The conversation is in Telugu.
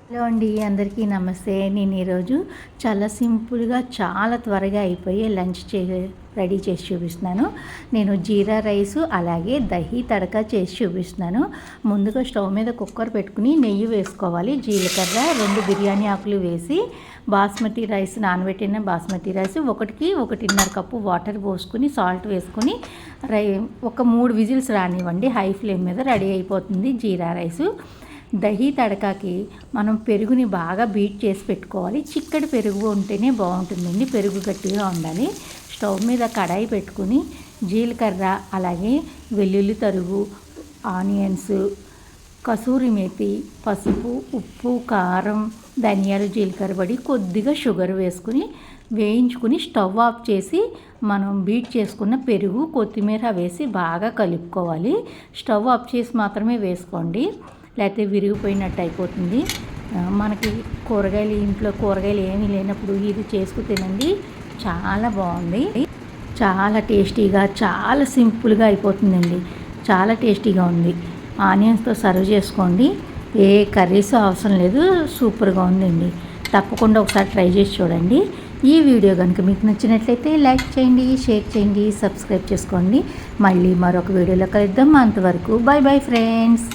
హలో అండి, అందరికీ నమస్తే. నేను ఈరోజు చాలా సింపుల్గా చాలా త్వరగా అయిపోయే లంచ్ రెడీ చేసి చూపిస్తున్నాను. నేను జీరా రైసు అలాగే దహి తడక చేసి చూపిస్తున్నాను. ముందుగా స్టవ్ మీద కుక్కర్ పెట్టుకుని నెయ్యి వేసుకోవాలి, జీలకర్ర, 2 బిర్యానీ ఆకులు వేసి బాస్మతి రైస్, నానబెట్టిన బాస్మతి రైస్ 1.5 కప్పు వాటర్ పోసుకుని సాల్ట్ వేసుకుని ఒక 3 విజిల్స్ రానివ్వండి. హై ఫ్లేమ్ మీద రెడీ అయిపోతుంది జీరా రైసు. దహి తడకాకి మనం పెరుగుని బాగా బీట్ చేసి పెట్టుకోవాలి. చిక్కటి పెరుగు ఉంటేనే బాగుంటుందండి, పెరుగు గట్టిగా ఉండాలి. స్టవ్ మీద కడాయి పెట్టుకుని జీలకర్ర అలాగే వెల్లుల్లి తరుగు, ఆనియన్స్, కసూరి మేతి, పసుపు, ఉప్పు, కారం, ధనియాలు, జీలకర్ర పొడి, కొద్దిగా షుగర్ వేసుకుని వేయించుకుని స్టవ్ ఆఫ్ చేసి మనం బీట్ చేసుకున్న పెరుగు, కొత్తిమీర వేసి బాగా కలుపుకోవాలి. స్టవ్ ఆఫ్ చేసి మాత్రమే వేసుకోండి, లేకపోతే విరిగిపోయినట్టు అయిపోతుంది. మనకి ఇంట్లో కూరగాయలు ఏమీ లేనప్పుడు ఇది చేసుకు తినండి, చాలా బాగుంది. చాలా టేస్టీగా, చాలా సింపుల్గా అయిపోతుందండి, చాలా టేస్టీగా ఉంది. ఆనియన్స్తో సర్వ్ చేసుకోండి, ఏ కర్రీస్ అవసరం లేదు, సూపర్గా ఉందండి. తప్పకుండా ఒకసారి ట్రై చేసి చూడండి. ఈ వీడియో కనుక మీకు నచ్చినట్లయితే లైక్ చేయండి, షేర్ చేయండి, సబ్స్క్రైబ్ చేసుకోండి. మళ్ళీ మరొక వీడియోలో కలుద్దాం. అంతవరకు బాయ్ బాయ్ ఫ్రెండ్స్.